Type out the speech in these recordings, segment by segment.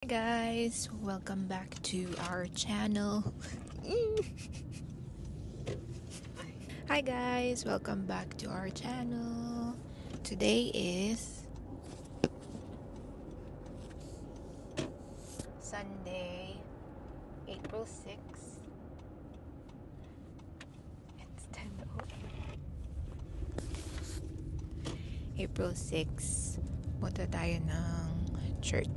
Hi guys, welcome back to our channel. Hi guys, welcome back to our channel. Today is Sunday, April 6th. It's 10 April 6th. Punta tayo ng church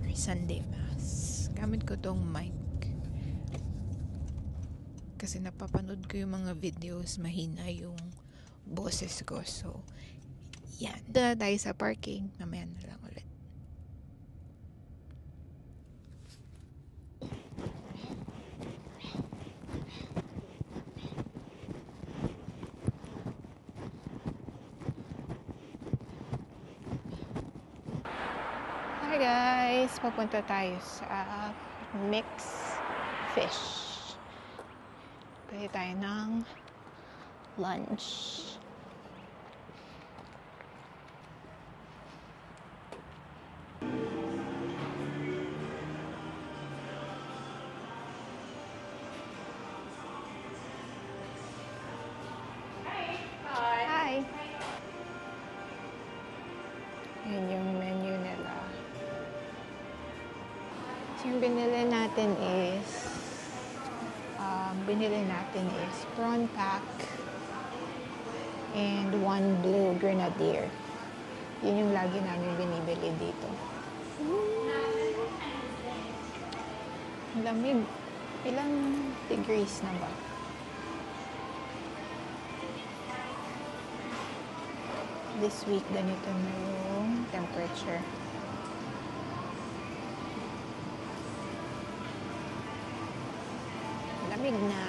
for Sunday Mass. Gamit ko tong mic kasi napapanood ko yung mga videos, mahina yung boses ko. So, yan. Punta tayo sa parking. Mamaya na lang ulit. Hi guys! Papunta tayo sa Mix Fish. Pwede tayo ng lunch. Hi! Yan yung menu nila. So yung binili natin is prawn pack and one blue grenadier. Yun yung lagi namin binibili dito. Lamig. Ilang degrees na ba? This week, ganito na yung temperature. Lamig na.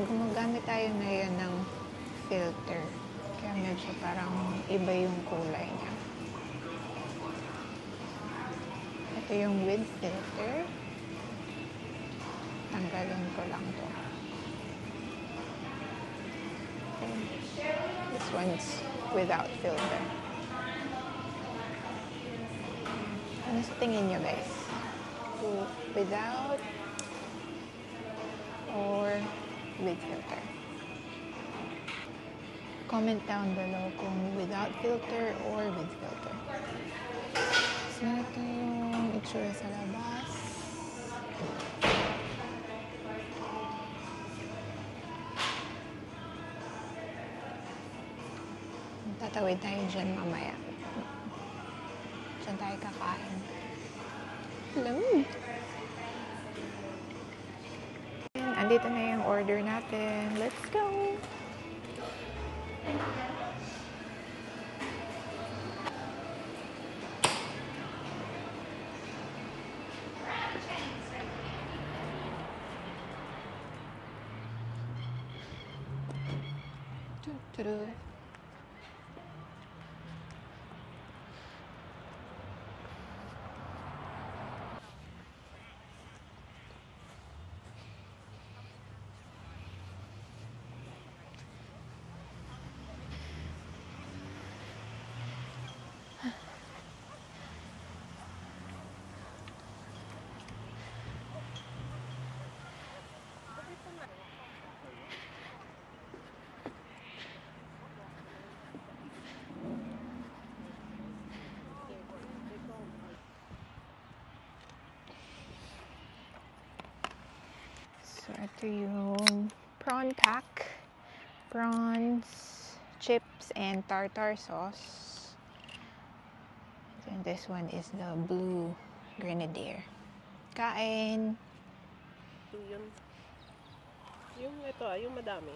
Gumagamit tayo ngayon ng filter. Kaya medyo parang iba yung kulay niya. Ito yung with filter. Tanggalin ko lang to. And this one's without filter. Ano sa tingin nyo guys? Without or with filter? Comment down below kung without filter or with filter. So, ito yung itsura sa labas. Tatawid tayo dyan mamaya. Dyan tayo kakain. Hello! Andito na yung order natin. Let's go! Tudu. So, ito yung prawn pack. Prawns, chips, and tartar sauce. And this one is the blue grenadier. Kain! Ito yun. Yung ito yung madami.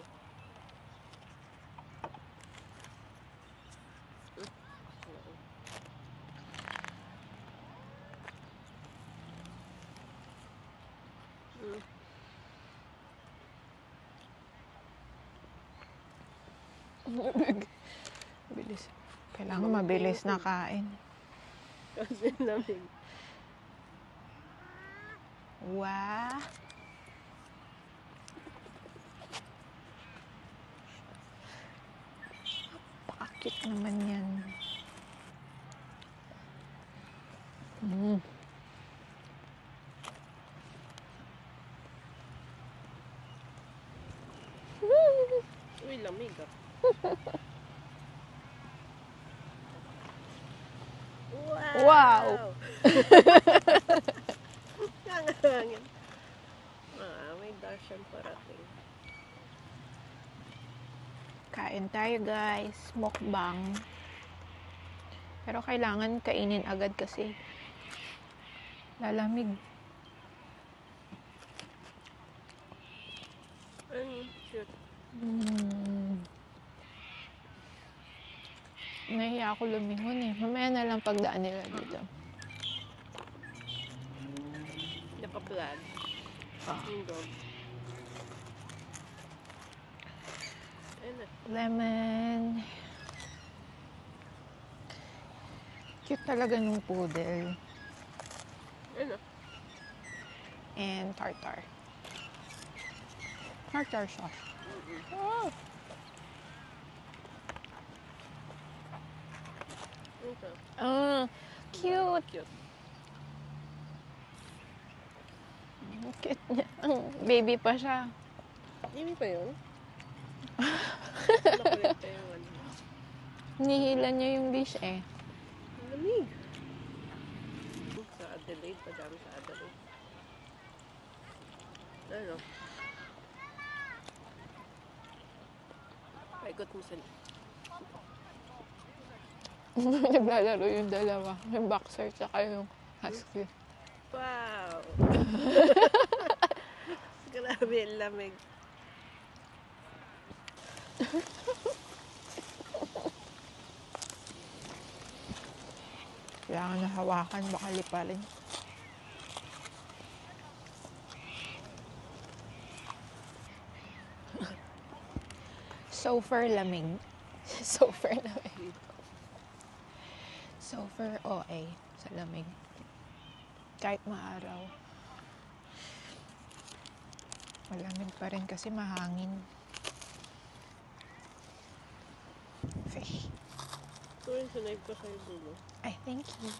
Bilis. Kailangan mabilis na kain. Kasi lamig. Wow! Cute naman yan. Uy, lamig ah. Wow! Hangin. May darshan parating. Kain tayo guys. Mukbang. Pero kailangan kainin agad kasi lalamig. Cute. Nahiya ako lumingon eh. Mamaya na lang pagdaan nila dito. Naka-vlog. Yung dog. Ayun na. Lemon. Cute talaga nung poodle. Ayun na. And tartar. Tartar sauce. Oh. Ito. Cute. Cute. Cute niya. Baby pa siya. Hindi pa yun? Nakulit pa yung ano. Nihila niya yung dish eh. Ang lamig. Sa Adelaide, padami sa Adelaide. Ano? Paikot mo sila. Naglalaro yung dalawa. Yung boxer tsaka yung husky. Wow! Grabe, ang lamig. Kailangan na hawakan, baka liparin. Sofer lamig. Sofer lamig. Sofer OA sa lamig. Kahit maaraw. Malamig pa rin kasi mahangin. Fish. Ito rin sinave ko sa'yo dulo. Ay, thank you.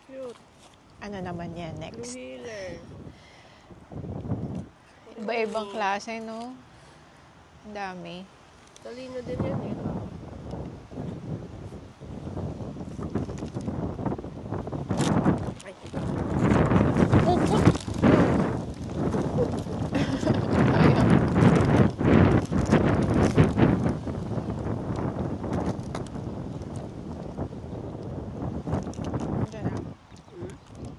Cute. Ano naman yan Blue next? healer. Iba-ibang klase, no? Ang dami. Talino din yan eh. Ay, Diyan na.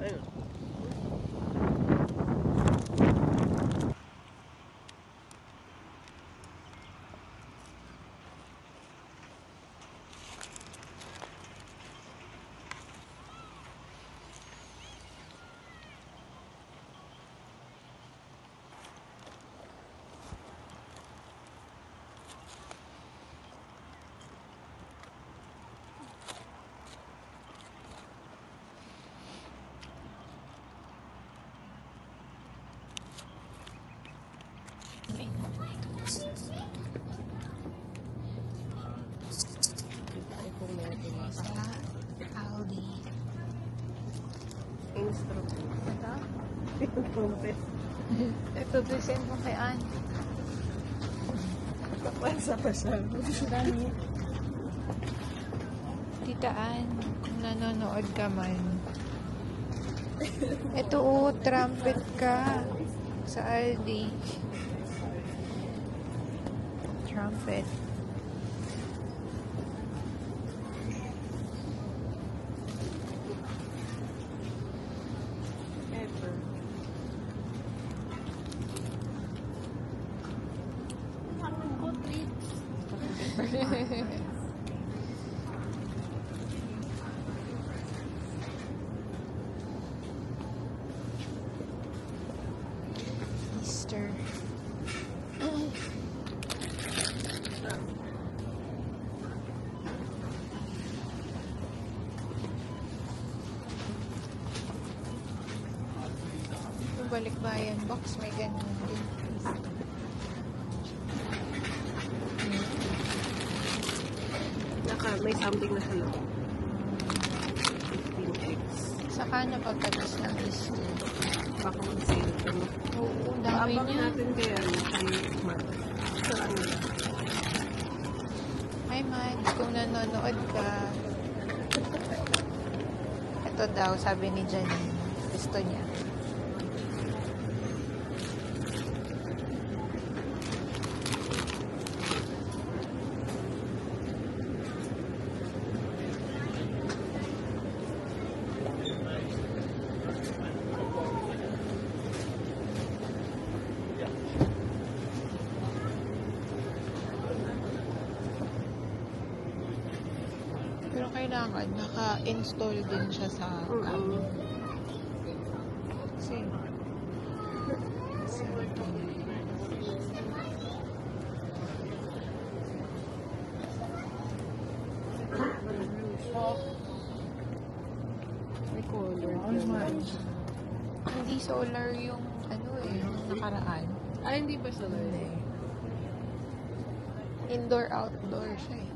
ayun. Ay, kung meron na sa Aldi. instrument. Ito? Trumpet. Ito, present mo kay Ann. Kapansa pa siya. Tita Ann, kung nanonood ka man. Ito, trumpet ka sa Aldi. Trumpet. Pepper. Easter. balikbayan box, may ganun din. May something na sa loob. 15 eggs. Saka na pagkatapos ng Easter. Baka mag-sale ito. Oo, dami Abang niya. natin kaya kay Mark. Saan nila? Hi, Mads. Kung nanonood ka. Ito daw, sabi ni Janine. Gusto niya. Pero kailangan naka-install din siya sa amin. Kasi May color. hindi solar yung yung nakaraan. Hindi ba sa Hindi. Indoor-outdoor siya eh.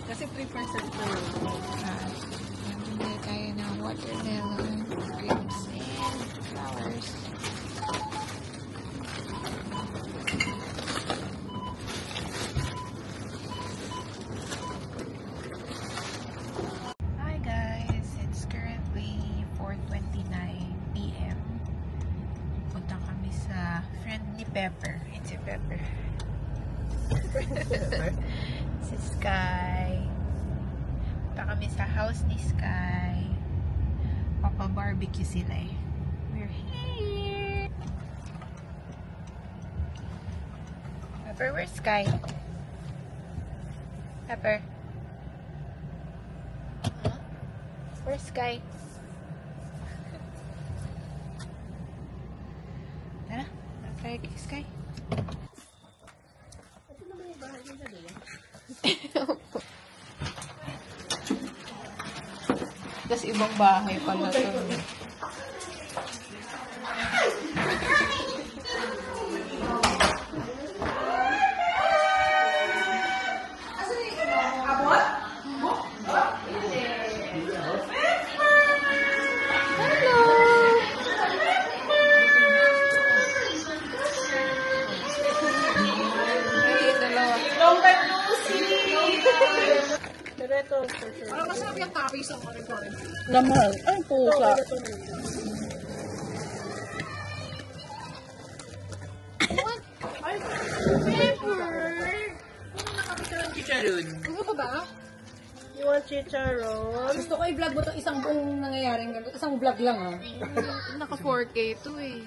Kasi 3% na lang. Hindi tayo ng watermelon, grapes, and flowers. Hi guys! It's currently 4:29 p.m. Punta kami sa friend ni Pepper. It's si Pepper. Si Sky. Punta kami sa house ni Sky. Papa-barbecue sila eh. We're here! Pepper, where's Sky? Pepper? Huh? Where's Sky? Tara, try kay Sky. Tapos ibang bahay pala to. Parang masarap yung toppings ng orange. Lamang. Ay, pusa. What? Ay, Pepper! Chicharon. Gusto ko ba? You want chicharon? Gusto ko i-vlog mo itong isang buong nangyayaring gano'n. Isang vlog lang, ha? Naka 4K to eh.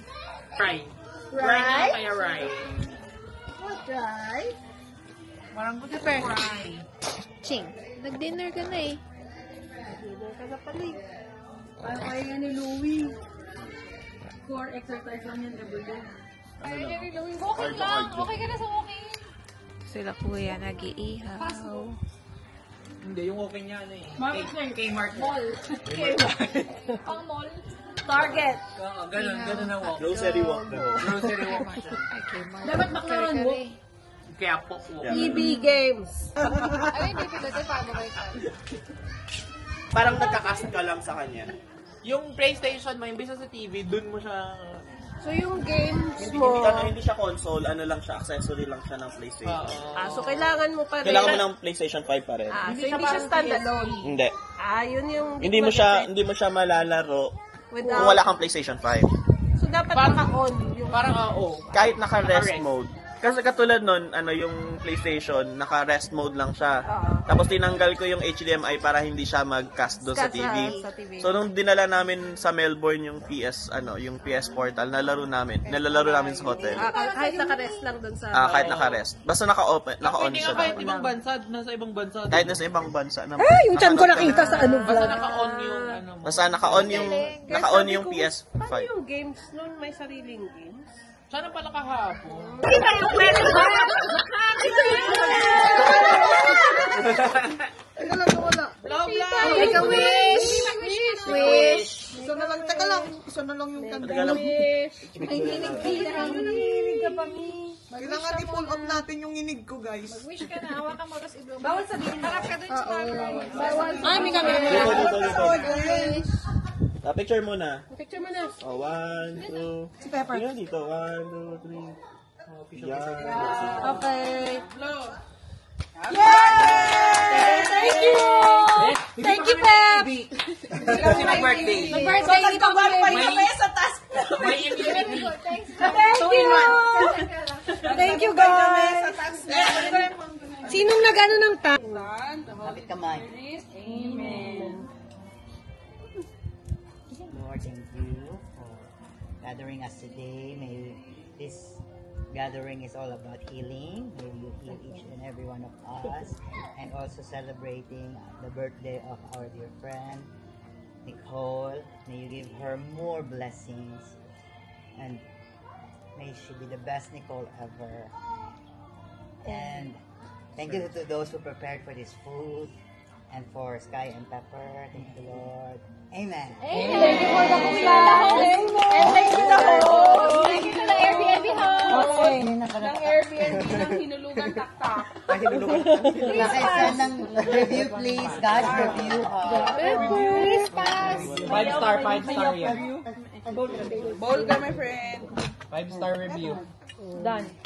Fry. Right? Kaya rye. What, right? Parang good Pepper. Ching, nag-dinner ka na eh. Dinner ka na pala eh. Parang kaya nga ni Louie. Core exercise lang yan everyday. Kaya niya ni Louie. Walking lang. Okay ka na sa walking. Sila kuya nag-iihaw. Hindi, yung okay niya ano eh. Market na Kay Mark. Mall. Pang mall. Target. Ganun na walk. Grocery walk na. Grocery walk siya. Ay, kay Mark. Dapat McLaren walk. Kaya po walk. EB Games. Ay, hindi pinatay paano kayo ka? Parang nagkakast ka lang sa kanya. Yung PlayStation mo, imbis na sa TV, dun mo siya... So yung games Hindi, mo, hindi siya console, ano lang siya, accessory lang siya ng PlayStation. so kailangan mo pa rin. Kailangan mo ng PlayStation 5 pa rin. So hindi siya standalone. Hindi. Yun yung... Hindi mo siya malalaro Without- kung wala kang PlayStation 5. So dapat naka-on. Yung... Parang Kahit naka-rest Naka-rest. mode. Kasi katulad nun, yung PlayStation, naka-rest mode lang siya. Tapos tinanggal ko yung HDMI para hindi siya mag-cast doon sa TV. sa TV. So nung dinala namin sa Melbourne yung yung PS Portal, nalalaro namin sa hotel. Kahit naka-rest lang dun sa... Kahit naka-rest. Basta naka-on Hindi siya. nga kahit ibang bansa, nasa ibang bansa. Kahit nasa ibang bansa naman. Yung chan ko nakita sa ano Basta vlog. naka-on yung ano mo. Basta naka-on yung PS5. Paano yung games nun? May sariling games? Sana pala kahapon. Love life! Make a wish! Wish! Isa na lang, teka lang. Isa na lang yung kanta. Kailangan i-pull up natin yung inig ko, guys. Bawal sabihin. Harap ka dun sa bawal. Ay, may camera. Picture muna. Picture mo na. Oh, 1, 2. Si Pepper. Tingnan dito. 1, 2, 3. Yan. Okay. Yay! Thank you! Thank you, Pep! Kasi mag-birthday. Nag-birthday dito kami. May immunity. Thank you! Thank you, guys! Sinong nag-ano ng tap? Kapit kamay. Amen. Lord, thank you for gathering us today. May this gathering is all about healing. May you heal each and every one of us. And also celebrating the birthday of our dear friend, Nicole. May you give her more blessings. And may she be the best Nicole ever. And thank you to those who prepared for this food. And for Sky and Pepper, thank you, Lord. Amen. Thank you for the kulang. And thank you the host. Thank you to the Airbnb host. Ng Airbnb ng hinulugan taktak. Nakaisa ng review, please. God's review. Please pass. 5-star, 5-star yan. Bowl ka, my friend. 5-star review.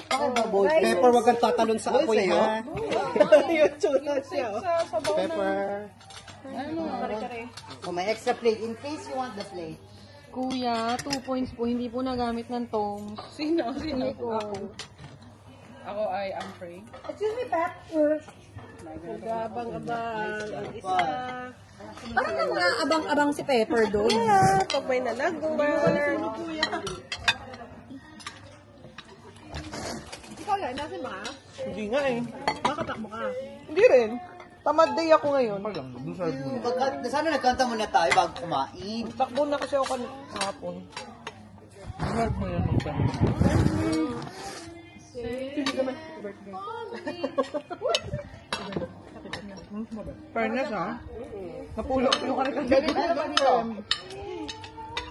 Pepper, wag kang tatalon sa apoy, ha? Yung tuna siya. Pepper. Oh, may extra plate in case you want the plate. Kuya, 2 points po. Hindi po nagamit ng tongs. Sino? Ako ay Humphrey. Excuse me, Pep. Abang-abang. Ang isa. Parang nang mga abang-abang si Pepper doon. Pag may nalagawa. Ikaw yan, nasa mga? Hindi nga eh. Makatakbo ka. Hindi rin. Tamad day ako ngayon. Sana nagkanta muna tayo bago kumain. Takbo na kasi ako kahapon. Fairness ha? Napulo-pulo ka rin kagad.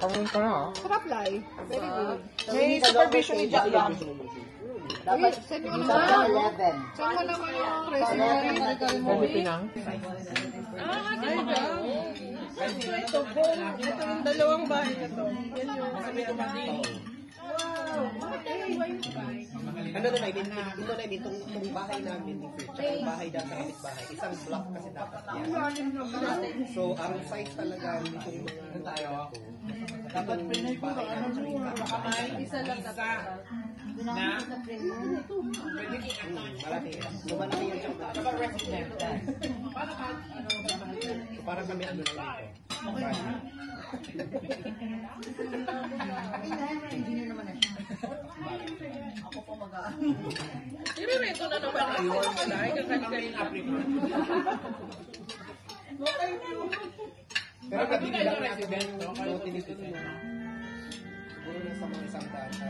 Karoon ka na ha? Sarap, Lai. Very good. May supervision ni Jack yan. Dapat Send mo sa naman. 11. Send mo naman yung recipe. Pinang? Ito yung dalawang bahay na to. Yan yung Ano na ito na itong bahay namin ni Fritz, ang bahay dati sa bahay, isang block kasi dapat yan. So, ang size talaga nitong mga tayo ako, dapat bahay namin isa lang na. malaki. So, malaki yung siyang so, parang kami ano na ito. Irereto na naman ang iwan mo na. Pero nabigyan lang natin yung utility. Siguro na sa mga isang data.